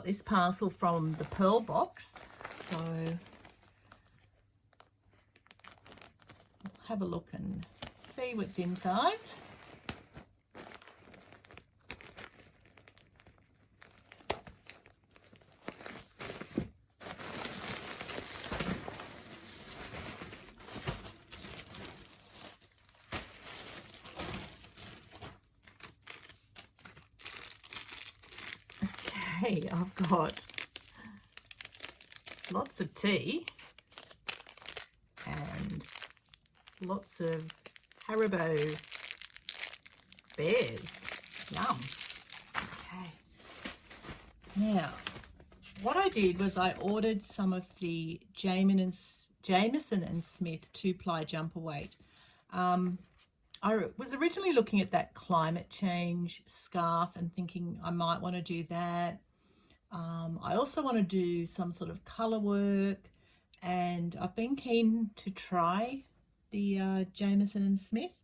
got this parcel from the Pearl Box, so we'll have a look and see what's inside. Okay, I've got lots of tea and lots of Haribo bears. Yum. Okay. Now, what I did was I ordered some of the Jamieson and Smith 2-ply jumper weight. I was originally looking at that climate change scarf and thinking I might want to do that. I also want to do some sort of colour work, and I've been keen to try the Jamieson and Smith.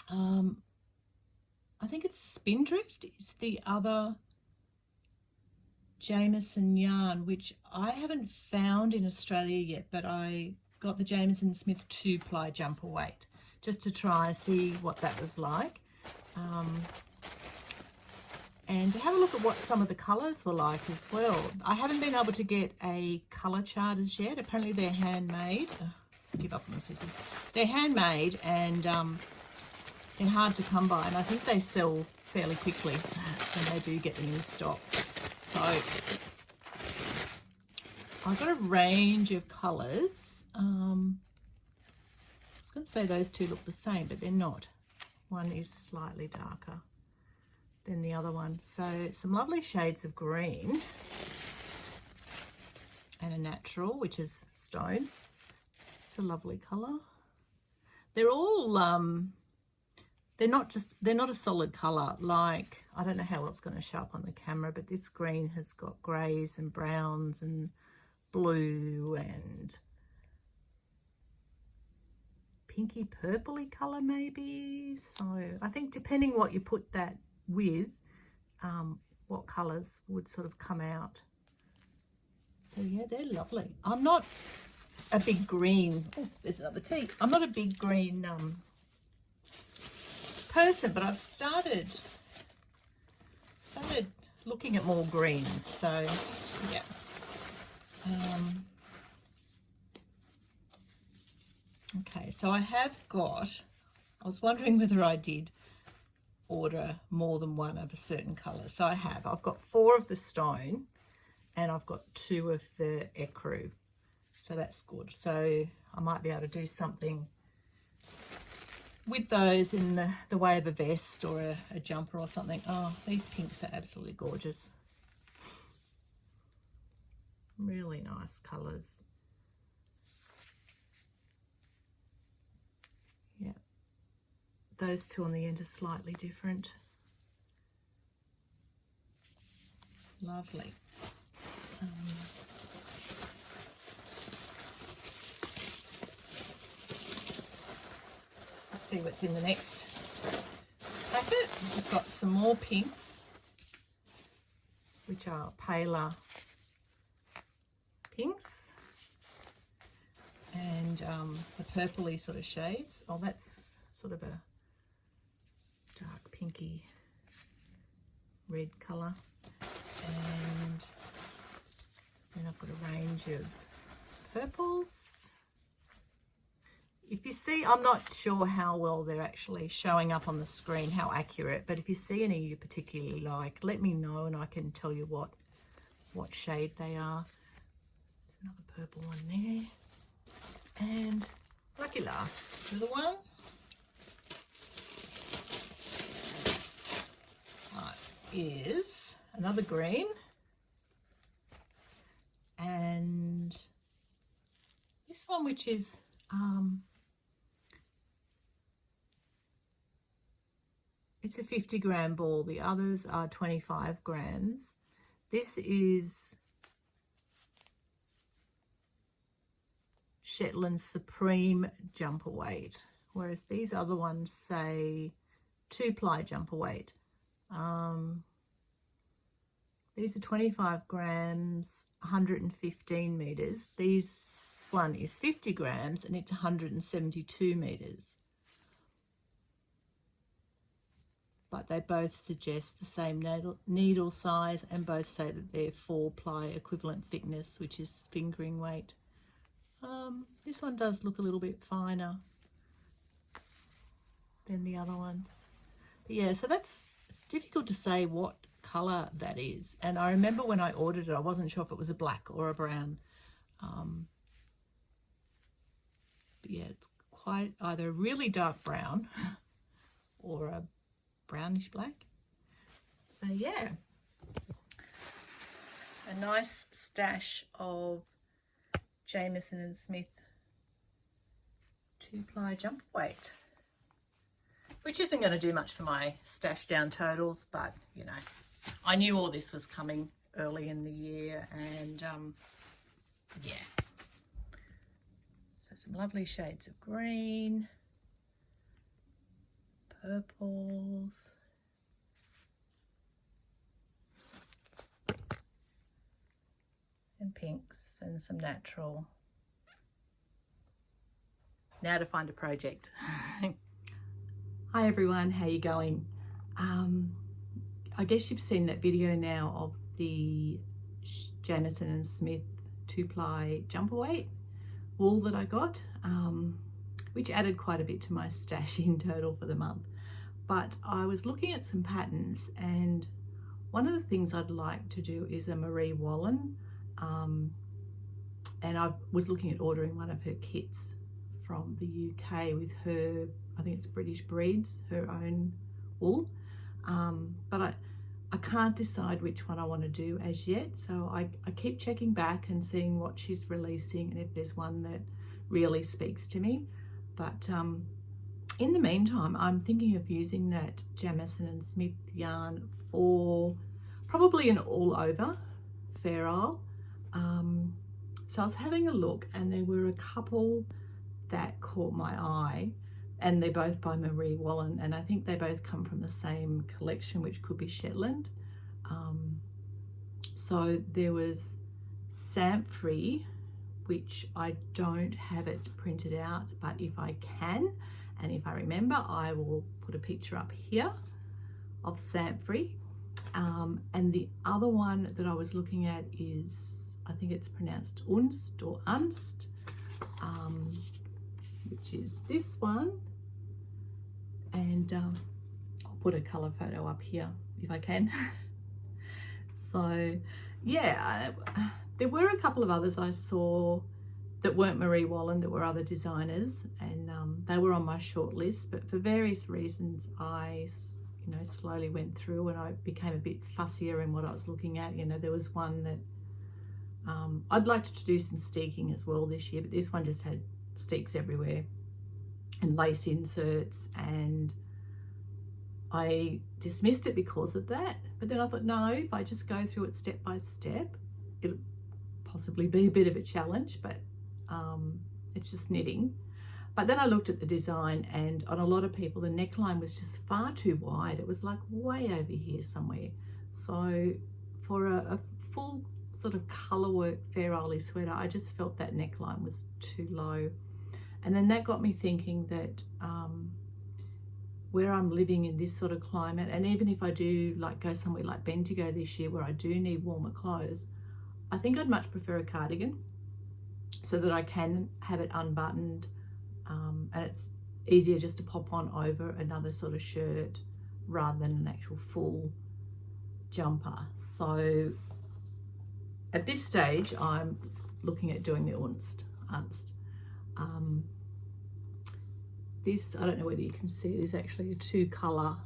I think it's Spindrift is the other Jamieson yarn, which I haven't found in Australia yet, but I got the Jamieson Smith 2-ply jumper weight just to try and see what that was like. And to have a look at what some of the colours were like as well. I haven't been able to get a colour chart as yet. Apparently they're handmade. Give up on the scissors. They're handmade and they're hard to come by, and I think they sell fairly quickly when they do get them in stock. So I've got a range of colours. I was going to say those two look the same, but they're not. One is slightly darker than the other one. So some lovely shades of green and a natural, which is stone. It's a lovely colour. They're all they're not a solid colour. Like, I don't know how it's going to show up on the camera, but this green has got greys and browns and blue and pinky purpley colour maybe. So I think depending what you put that with, what colours would sort of come out. So yeah, they're lovely. I'm not a big green, oh, there's another tea. I'm not a big green person, but I've started looking at more greens. So yeah. Okay, so I was wondering whether I did order more than one of a certain colour. So I have. I've got 4 of the stone and I've got 2 of the ecru. So that's good. So I might be able to do something with those in the way of a vest or a jumper or something. Oh, these pinks are absolutely gorgeous. Really nice colours. Yeah. Those two on the end are slightly different. Lovely. Let's see what's in the next packet. We've got some more pinks, which are paler pinks, and the purpley sort of shades. Oh, that's sort of a dark pinky red colour. And then I've got a range of purples. If you see, I'm not sure how well they're actually showing up on the screen, how accurate, but if you see any you particularly like, let me know and I can tell you what shade they are. There's another purple one there. And lucky last little one. Is another green, and this one, which is it's a 50-gram ball. The others are 25 grams. This is Shetland Supreme jumper weight, whereas these other ones say 2-ply jumper weight. These are 25 grams, 115 meters. This one is 50 grams and it's 172 meters. But they both suggest the same needle size, and both say that they're 4-ply equivalent thickness, which is fingering weight. This one does look a little bit finer than the other ones. But yeah, so it's difficult to say what colour that is. And I remember when I ordered it, I wasn't sure if it was a black or a brown. But yeah, it's quite either a really dark brown or a brownish black. So yeah, a nice stash of Jamieson and Smith 2-ply jumper weight, which isn't going to do much for my stash down totals, but you know, I knew all this was coming early in the year, and yeah. So some lovely shades of green, purples, and pinks, and some natural. Now to find a project. Hi everyone, how you going? I guess you've seen that video now of the Jamieson and Smith 2-ply jumper weight wool that I got, which added quite a bit to my stash in total for the month. But I was looking at some patterns, and one of the things I'd like to do is a Marie Wallen, and I was looking at ordering one of her kits from the UK with her, I think it's British Breeds, her own wool, but I can't decide which one I want to do as yet, so I keep checking back and seeing what she's releasing and if there's one that really speaks to me. But in the meantime, I'm thinking of using that Jamieson and Smith yarn for probably an all over Fair Isle. So I was having a look, and there were a couple that caught my eye, and they're both by Marie Wallen, and I think they both come from the same collection, which could be Shetland. So there was Samfree, which I don't have it printed out, but if I can, and if I remember, I will put a picture up here of Samfree. And the other one that I was looking at is, I think it's pronounced Unst or Unst, which is this one. And I'll put a colour photo up here if I can. So yeah, there were a couple of others I saw that weren't Marie Wallen, that were other designers, and they were on my short list, but for various reasons I slowly went through, and I became a bit fussier in what I was looking at. There was one that I'd like to do some steeking as well this year, but this one just had steeks everywhere and lace inserts, and I dismissed it because of that. But then I thought, no, if I just go through it step by step, it'll possibly be a bit of a challenge, but it's just knitting. But then I looked at the design, and on a lot of people the neckline was just far too wide. It was like way over here somewhere. So for a full sort of colour work Fair Isle sweater, I just felt that neckline was too low. And then that got me thinking that where I'm living in this sort of climate, and even if I do like go somewhere like Bendigo this year where I do need warmer clothes, I think I'd much prefer a cardigan so that I can have it unbuttoned, and it's easier just to pop on over another sort of shirt rather than an actual full jumper. So at this stage I'm looking at doing the Unst. This, I don't know whether you can see, it is actually a 2-colour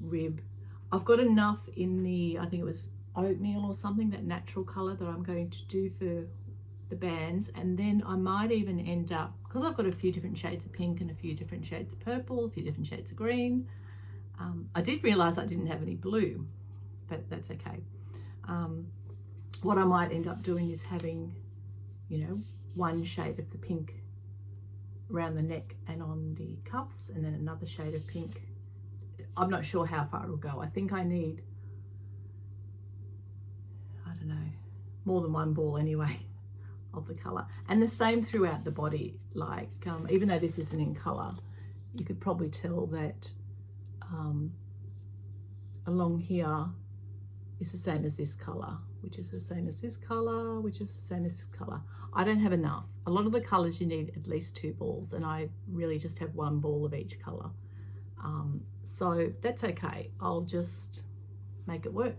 rib. I've got enough in the, I think it was oatmeal or something, that natural colour that I'm going to do for the bands, and then I might even end up, because I've got a few different shades of pink and a few different shades of purple, a few different shades of green. I did realise I didn't have any blue, but that's okay. What I might end up doing is having, one shade of the pink around the neck and on the cuffs, and then another shade of pink. I'm not sure how far it'll go. I think I need I don't know, more than one ball anyway of the colour. And the same throughout the body, like even though this isn't in colour, you could probably tell that along here is the same as this colour, which is the same as this colour, which is the same as this colour. I don't have enough. A lot of the colours you need at least 2 balls, and I really just have 1 ball of each colour. So that's okay. I'll just make it work.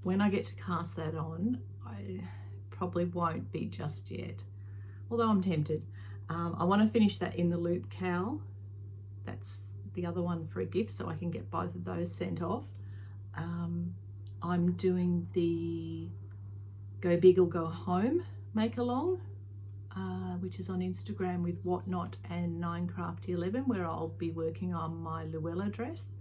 When I get to cast that on, I probably won't be just yet, although I'm tempted. I want to finish that in the loop cowl. That's the other one for a gift, so I can get both of those sent off. I'm doing the Go Big or Go Home make along, which is on Instagram with Whatnot and 9Crafty11, where I'll be working on my Luella dress.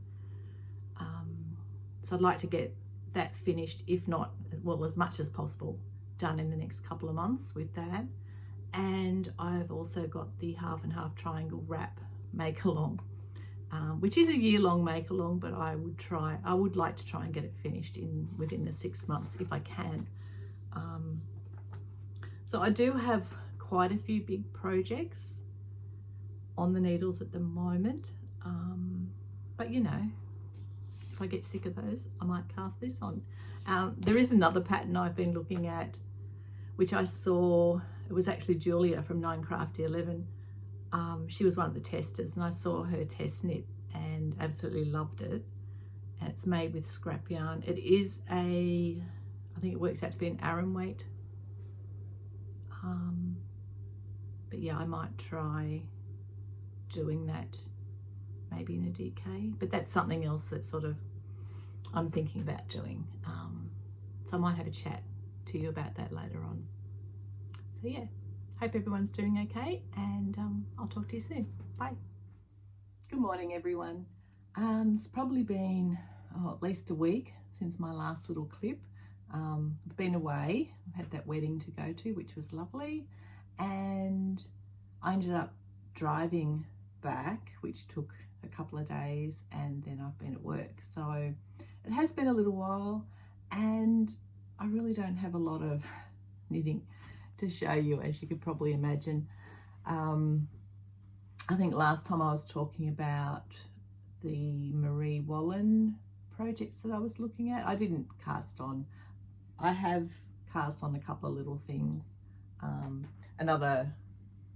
So I'd like to get that finished, if not, well, as much as possible, done in the next couple of months with that. And I've also got the half and half triangle wrap make along, which is a year-long make along, but I would like to try and get it finished within the 6 months if I can. So I do have quite a few big projects on the needles at the moment, but you know, if I get sick of those, I might cast this on. There is another pattern I've been looking at, which I saw. It was actually Julia from 9Crafty11. She was one of the testers, and I saw her test knit and absolutely loved it. And it's made with scrap yarn. It is I think it works out to be an Aran weight. But yeah, I might try doing that maybe in a DK, but that's something else that sort of I'm thinking about doing. So I might have a chat to you about that later on. So yeah, hope everyone's doing okay, and I'll talk to you soon. Bye. Good morning, everyone. It's probably been at least a week since my last little clip. I've been away. I had that wedding to go to, which was lovely, and I ended up driving back, which took a couple of days, and then I've been at work. So it has been a little while, and I really don't have a lot of knitting to show you, as you could probably imagine. I think last time I was talking about the Marie Wallen projects that I was looking at. I didn't cast on. I have cast on a couple of little things.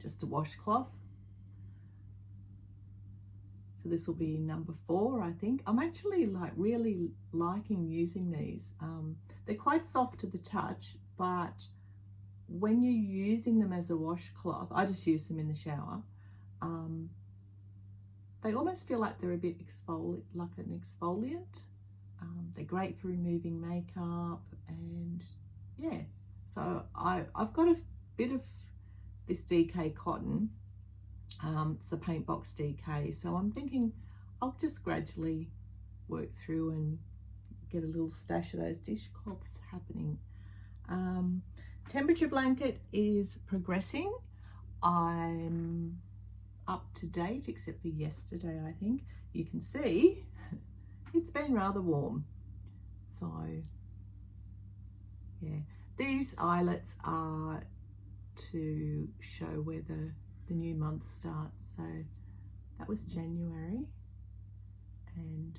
Just a washcloth. So this will be number 4, I think. I'm actually really liking using these. They're quite soft to the touch, but when you're using them as a washcloth, I just use them in the shower. They almost feel like they're a bit like an exfoliant. They're great for removing makeup, and yeah. So I've got a bit of this DK cotton. It's the Paint Box DK. So I'm thinking I'll just gradually work through and get a little stash of those dishcloths happening. Temperature blanket is progressing. I'm up to date, except for yesterday, I think. You can see it's been rather warm. So yeah, these eyelets are to show where the new month starts. So that was January, and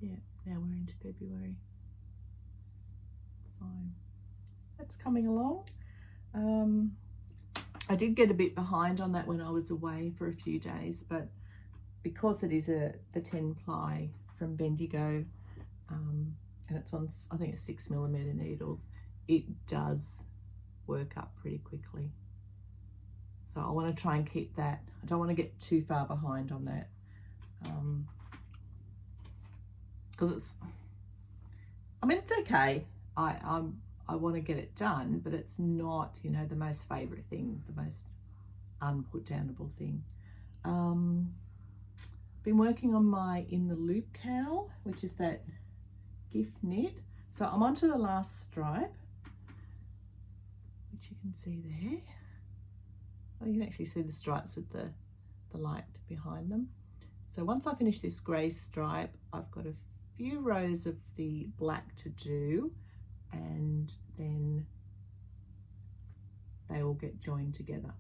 yeah, now we're into February. So that's coming along. I did get a bit behind on that when I was away for a few days, but because it is the 10 ply from Bendigo, and it's on, I think it's 6mm needles, it does work up pretty quickly. So I want to try and keep that. I don't want to get too far behind on that, because it's okay. I want to get it done, but it's not, you know, the most favourite thing, the most unputdownable thing. Been working on my In the Loop cowl, which is that gift knit. So I'm onto the last stripe, which you can see there. Oh, you can actually see the stripes with the light behind them. So once I finish this grey stripe, I've got a few rows of the black to do, and then they all get joined together.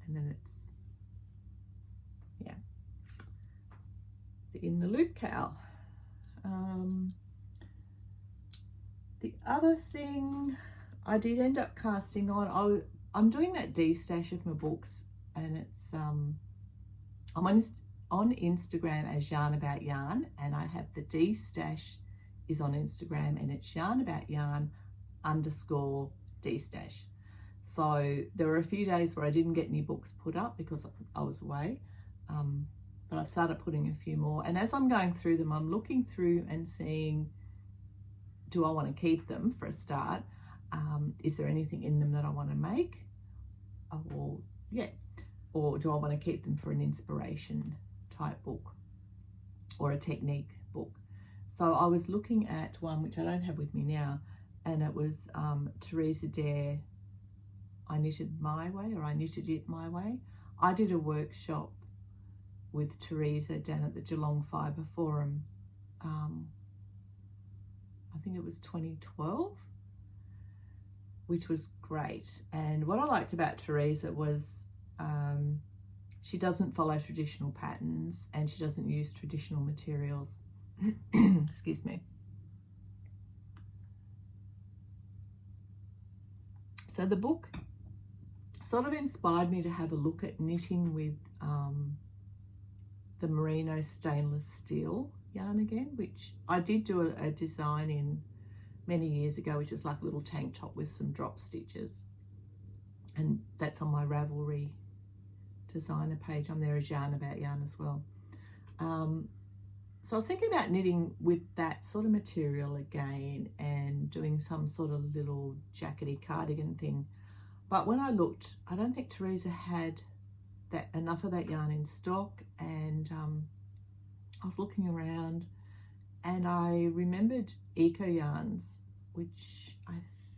And then it's, yeah, the in the loop cowl. The other thing I did end up casting on, I'm doing that D-stash of my books, and it's I'm on Instagram as Yarn About Yarn, and I have the D-stash is on Instagram, and it's Yarn About Yarn _ D-stash. So there were a few days where I didn't get any books put up because I was away, but I started putting a few more, and as I'm going through them, I'm looking through and seeing, do I want to keep them for a start? Is there anything in them that I want to make? Or do I want to keep them for an inspiration type book or a technique book? So I was looking at one which I don't have with me now, and it was Teresa Dare, I Knitted My Way, or I Knitted It My Way. I did a workshop with Teresa down at the Geelong Fibre Forum. I think it was 2012, which was great. And what I liked about Teresa was she doesn't follow traditional patterns, and she doesn't use traditional materials. Excuse me. So the book sort of inspired me to have a look at knitting with the merino stainless steel yarn again, which I did do a design in many years ago, which is like a little tank top with some drop stitches, and that's on my Ravelry designer page. I'm there as Yarn About Yarn as well. So I was thinking about knitting with that sort of material again and doing some sort of little jackety cardigan thing, but when I looked, I don't think Teresa had enough of that yarn in stock, and I was looking around and I remembered Eco Yarns, which I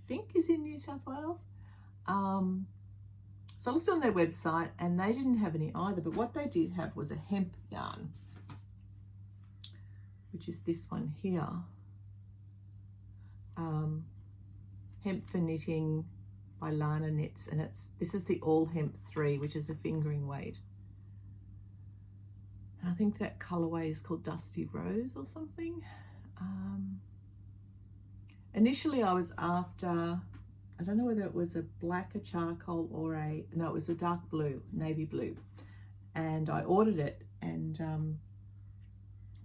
think is in New South Wales. So I looked on their website and they didn't have any either, but what they did have was a hemp yarn, which is this one here. Hemp for Knitting by Lana Knits, and this is the All Hemp 3, which is a fingering weight. I think that colorway is called Dusty Rose or something. Initially I was after, I don't know whether it was a black, a charcoal, or no, it was a dark blue, navy blue. And I ordered it, and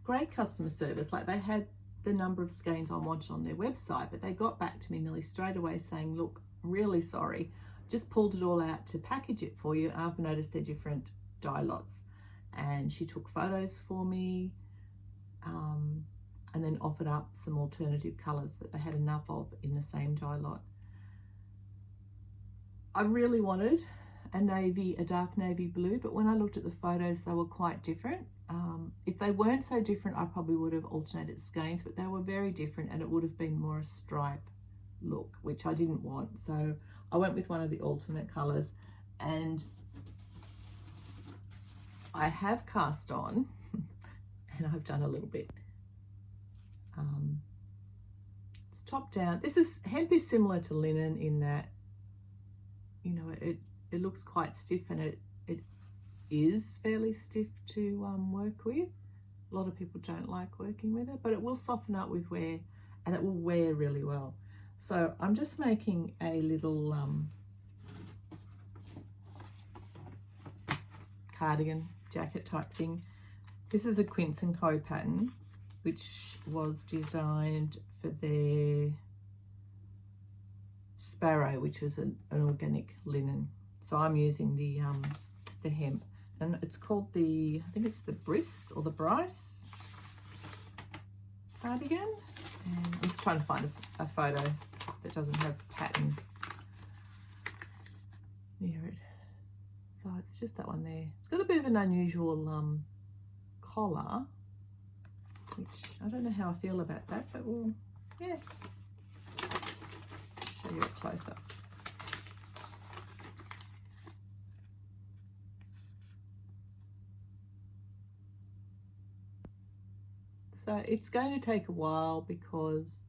great customer service. Like, they had the number of skeins I wanted on their website, but they got back to me nearly straight away saying, look, really sorry, just pulled it all out to package it for you. I've noticed they're different dye lots. And she took photos for me, and then offered up some alternative colours that they had enough of in the same dye lot. I really wanted a dark navy blue, but when I looked at the photos, they were quite different. If they weren't so different, I probably would have alternated skeins, but they were very different, and it would have been more a stripe look, which I didn't want. So I went with one of the alternate colours, and I have cast on and I've done a little bit. It's top down. Hemp is similar to linen in that, you know, it looks quite stiff, and it is fairly stiff to work with. A lot of people don't like working with it, but it will soften up with wear, and it will wear really well. So I'm just making a little cardigan jacket type thing. This is a Quince & Co pattern, which was designed for their Sparrow, which was an organic linen. So I'm using the hemp, and it's called I think it's the Briss or the Bryce cardigan. And I'm just trying to find a photo that doesn't have pattern near it. So it's just that one there. It's got a bit of an unusual collar, which I don't know how I feel about that, but we'll, yeah, show you a close-up. So it's going to take a while because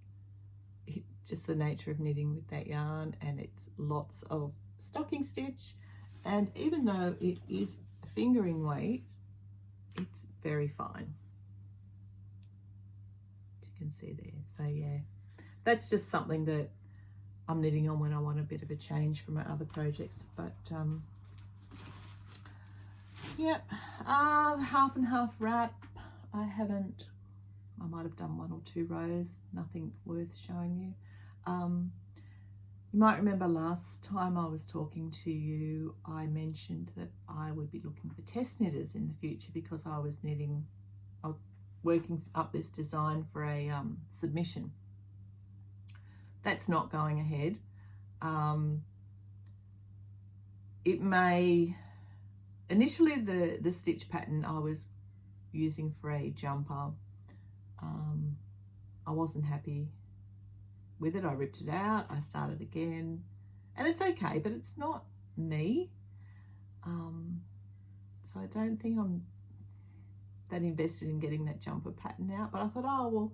just the nature of knitting with that yarn, and it's lots of stocking stitch, and even though it is fingering weight, it's very fine, as you can see there. So yeah, that's just something that I'm knitting on when I want a bit of a change from my other projects. But yeah, half and half wrap, I might have done 1 or 2 rows, nothing worth showing you. You might remember last time I was talking to you, I mentioned that I would be looking for test knitters in the future because I was working up this design for a submission. That's not going ahead. It may, initially the stitch pattern I was using for a jumper, I wasn't happy with it. I ripped it out, I started again, and it's okay, but it's not me. So I don't think I'm that invested in getting that jumper pattern out. But I thought, oh well,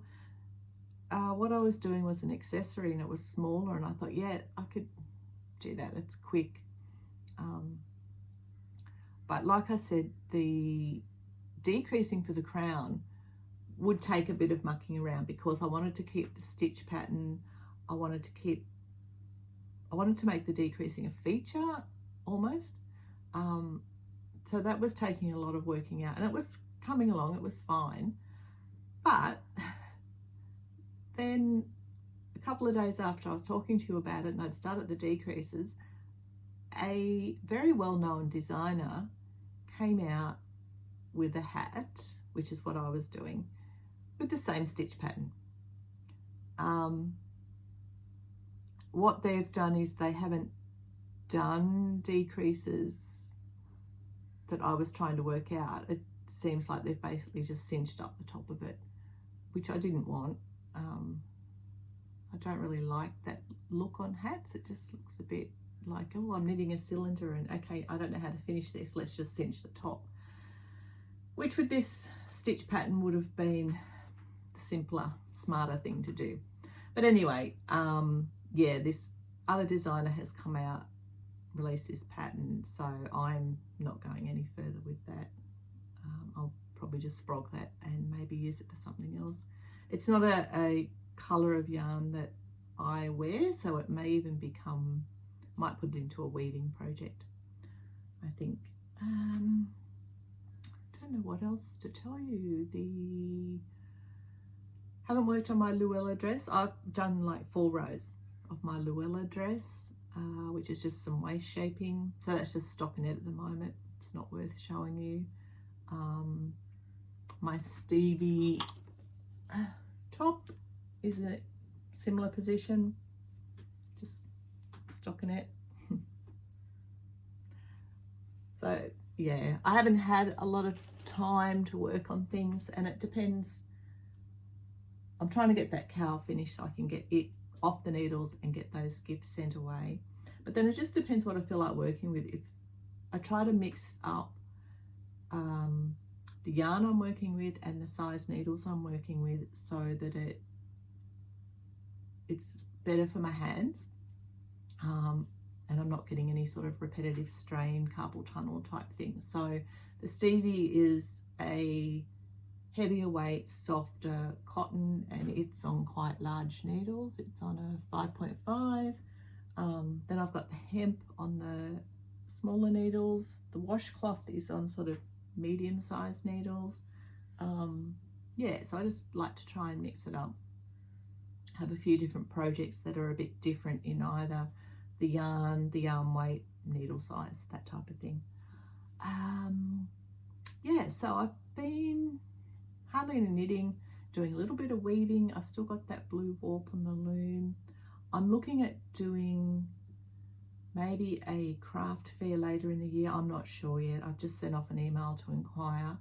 what I was doing was an accessory and it was smaller, and I thought, yeah, I could do that, it's quick. But like I said, the decreasing for the crown would take a bit of mucking around because I wanted to keep the stitch pattern. I wanted to make the decreasing a feature almost. So that was taking a lot of working out, and it was coming along, it was fine. But then a couple of days after I was talking to you about it and I'd started the decreases, a very well-known designer came out with a hat, which is what I was doing, with the same stitch pattern. What they've done is they haven't done decreases that I was trying to work out. It seems like they've basically just cinched up the top of it, which I didn't want. I don't really like that look on hats. It just looks a bit like, oh, I'm knitting a cylinder and okay, I don't know how to finish this, let's just cinch the top. Which with this stitch pattern would have been the simpler, smarter thing to do. But anyway, yeah, this other designer has come out, released this pattern, so I'm not going any further with that. I'll probably just frog that and maybe use it for something else. It's not a colour of yarn that I wear, so it may even become, might put it into a weaving project, I think. I don't know what else to tell you. Haven't worked on my Luella dress. I've done like 4 rows of my Luella dress, which is just some waist shaping. So that's just stockinette at the moment. It's not worth showing you. My Stevie top is a similar position, just stockinette. So yeah, I haven't had a lot of time to work on things, and it depends. I'm trying to get that cowl finished so I can get it off the needles and get those gifts sent away. But then it just depends what I feel like working with. If I try to mix up the yarn I'm working with and the size needles I'm working with so that it's better for my hands, and I'm not getting any sort of repetitive strain, carpal tunnel type thing. So the Stevie is a heavier weight, softer cotton, and it's on quite large needles. It's on a 5.5. Then I've got the hemp on the smaller needles. The washcloth is on sort of medium-sized needles. Yeah, so I just like to try and mix it up. Have a few different projects that are a bit different in either the yarn weight, needle size, that type of thing. Yeah, so I've been hardly any knitting, doing a little bit of weaving. I've still got that blue warp on the loom. I'm looking at doing maybe a craft fair later in the year. I'm not sure yet. I've just sent off an email to inquire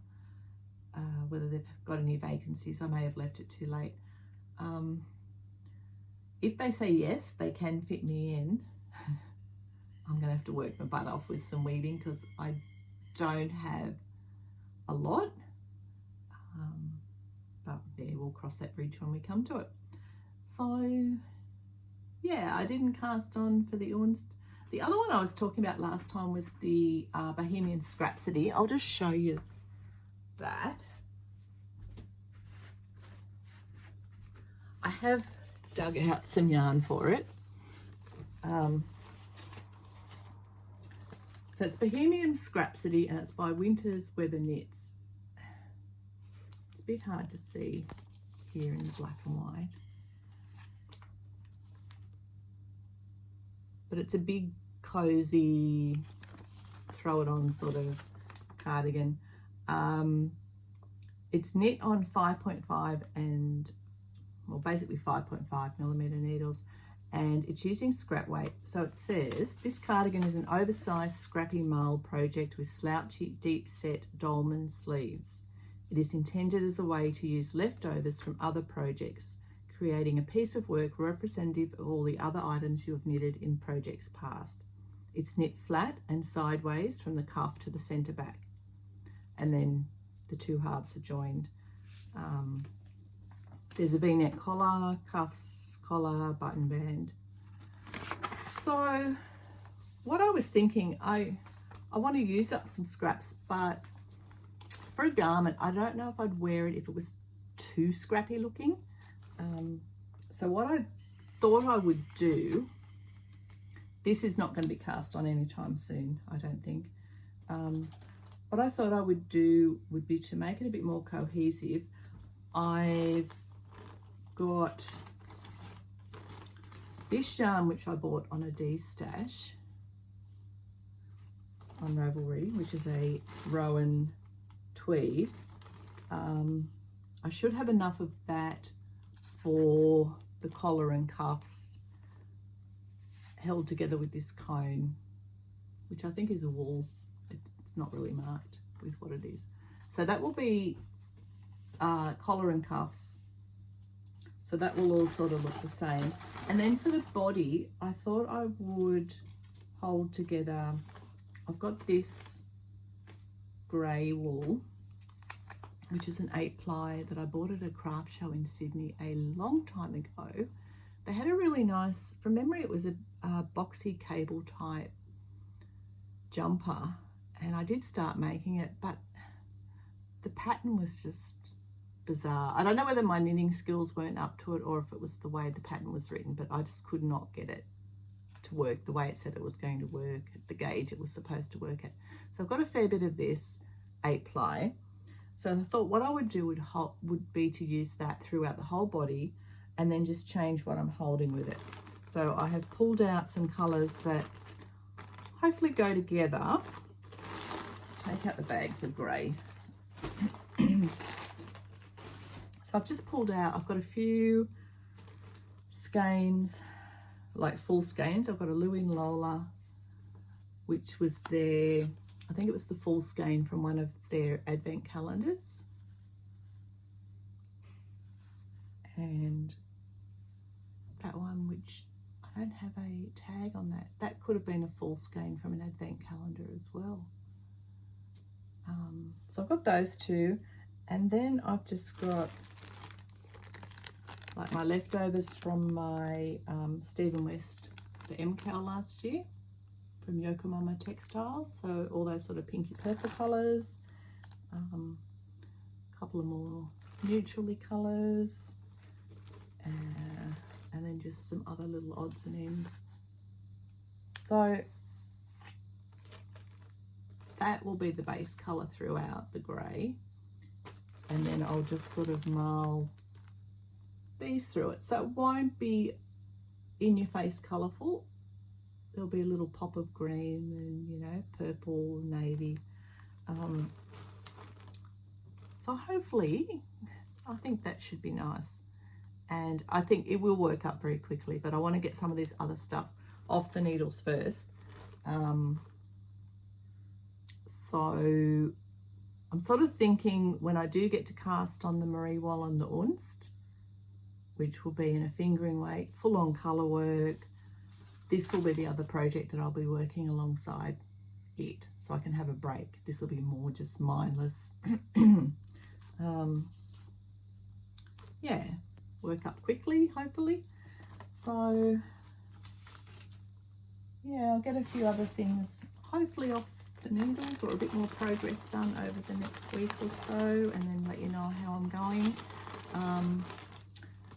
whether they've got any vacancies. I may have left it too late. If they say yes, they can fit me in, I'm going to have to work my butt off with some weaving because I don't have a lot. but yeah, we'll cross that bridge when we come to it. So yeah, I didn't cast on for the Unst. The other one I was talking about last time was the Bohemian Scrapsody. I'll just show you that. I have dug out some yarn for it. So it's Bohemian Scrapsody and it's by Winters Weather Knits. It's a bit hard to see here in the black and white. But it's a big, cozy, throw it on sort of cardigan. It's knit on 5.5 and, well, basically 5.5 millimeter needles, and it's using scrap weight. So it says, this cardigan is an oversized scrappy marl project with slouchy, deep set dolman sleeves. It is intended as a way to use leftovers from other projects, creating a piece of work representative of all the other items you have knitted in projects past. It's knit flat and sideways from the cuff to the centre back, and then the two halves are joined. There's a V-neck collar, cuffs, collar, button band. So what I was thinking, I want to use up some scraps, but for a garment, I don't know if I'd wear it if it was too scrappy looking. So what I thought I would do, this is not going to be cast on anytime soon, I don't think. What I thought I would do would be to make it a bit more cohesive. I've got this yarn which I bought on a D-stash on Ravelry, which is a Rowan tweed. I should have enough of that for the collar and cuffs held together with this cone, which I think is a wool. It's not really marked with what it is. So that will be collar and cuffs. So that will all sort of look the same. And then for the body, I thought I would hold together, I've got this grey wool, which is an 8-ply that I bought at a craft show in Sydney a long time ago. They had a really nice, from memory it was a boxy cable type jumper, and I did start making it, but the pattern was just bizarre. I don't know whether my knitting skills weren't up to it or if it was the way the pattern was written, but I just could not get it to work the way it said it was going to work, at the gauge it was supposed to work at. So I've got a fair bit of this 8-ply. So I thought what I would do would be to use that throughout the whole body and then just change what I'm holding with it. So I have pulled out some colours that hopefully go together. Take out the bags of grey. So I've just pulled out, I've got a few skeins, like full skeins. I've got a Lewin Lola, which was their, I think it was the full skein from one of their advent calendars. And that one, which I don't have a tag on that. That could have been a full skein from an advent calendar as well. So I've got those two. And then I've just got like my leftovers from my Stephen West, the MCAL last year from Yokomama Textiles. So all those sort of pinky purple colours, a couple of more neutrally colours, and then just some other little odds and ends. So that will be the base colour throughout, the grey. And then I'll just sort of marl these through it. So it won't be in your face colourful. There'll be a little pop of green and, you know, purple, navy. So hopefully, I think that should be nice. And I think it will work up very quickly, but I want to get some of this other stuff off the needles first. So I'm sort of thinking when I do get to cast on the Marie Wallin the Unst, which will be in a fingering weight, full on colour work, this will be the other project that I'll be working alongside it, so I can have a break. This will be more just mindless. yeah, work up quickly, hopefully. So yeah, I'll get a few other things hopefully off the needles, or a bit more progress done over the next week or so, and then let you know how I'm going.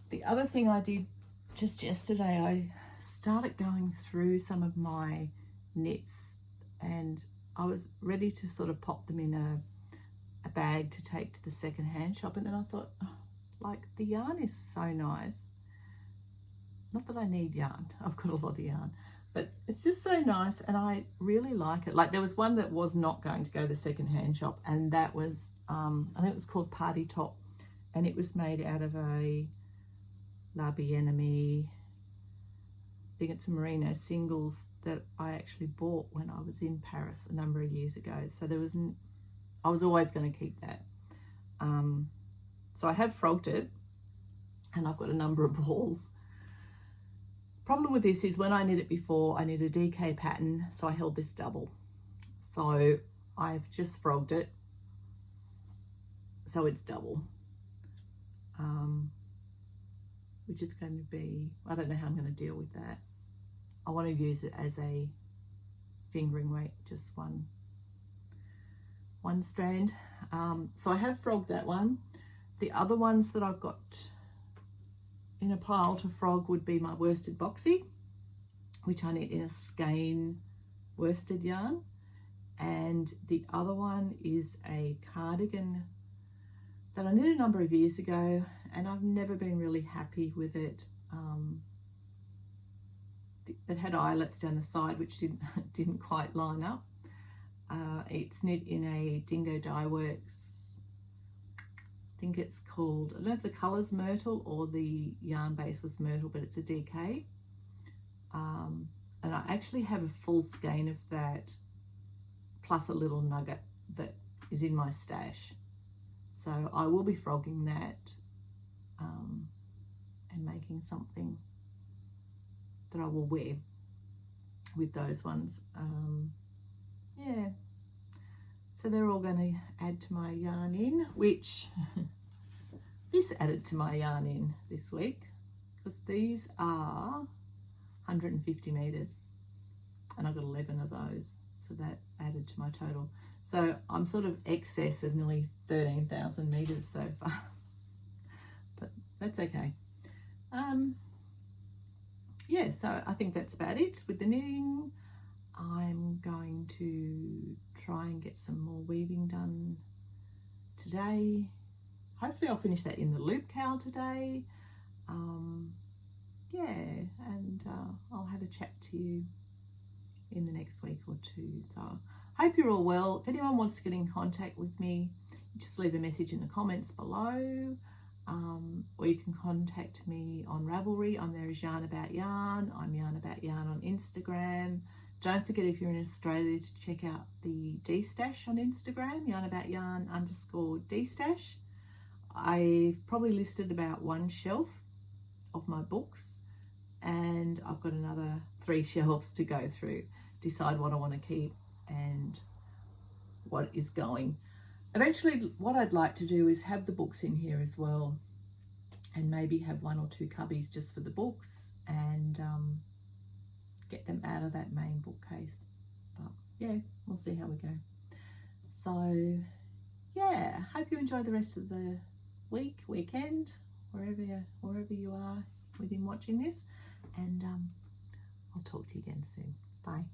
The other thing I did just yesterday, I started going through some of my knits, and I was ready to sort of pop them in a bag to take to the second-hand shop, and then I thought, oh, like, the yarn is so nice. Not that I need yarn, I've got a lot of yarn, but it's just so nice, and I really like it. Like, there was one that was not going to go to the second-hand shop, and that was I think it was called Party Top, and it was made out of a La Bien-Aimée, I think it's a merino singles that I actually bought when I was in Paris a number of years ago. So I was always going to keep that. So I have frogged it, and I've got a number of balls. Problem with this is when I knit it before, I knit a DK pattern, so I held this double. So I've just frogged it, so it's double, which is going to be, I don't know how I'm going to deal with that. I want to use it as a fingering weight, just one strand. So I have frogged that one. The other ones that I've got in a pile to frog would be my worsted boxy, which I knit in a skein worsted yarn, and the other one is a cardigan that I knit a number of years ago, and I've never been really happy with it. It had eyelets down the side which didn't quite line up. It's knit in a Dingo Dye Works, I think it's called, I don't know if the colour's Myrtle or the yarn base was Myrtle, but it's a DK. And I actually have a full skein of that, plus a little nugget that is in my stash. So I will be frogging that and making something that I will wear with those ones. Yeah, so they're all going to add to my yarn in, which this added to my yarn in this week, because these are 150 meters, and I got 11 of those, so that added to my total. So I'm sort of excess of nearly 13,000 meters so far, but that's okay. Yeah, so I think that's about it with the knitting. I'm going to try and get some more weaving done today. Hopefully I'll finish that in the loop cowl today. Yeah, and I'll have a chat to you in the next week or two. So I hope you're all well. If anyone wants to get in contact with me, just leave a message in the comments below. Or you can contact me on Ravelry. I'm there as Yarn About Yarn. I'm Yarn About Yarn on Instagram. Don't forget, if you're in Australia, to check out the D-Stash on Instagram, Yarn About Yarn _D-Stash. I've probably listed about 1 shelf of my books, and I've got another 3 shelves to go through, decide what I want to keep and what is going. Eventually, what I'd like to do is have the books in here as well, and maybe have 1 or 2 cubbies just for the books, and get them out of that main bookcase. But yeah, we'll see how we go. So yeah, hope you enjoy the rest of the weekend, wherever you are within watching this, and I'll talk to you again soon. Bye.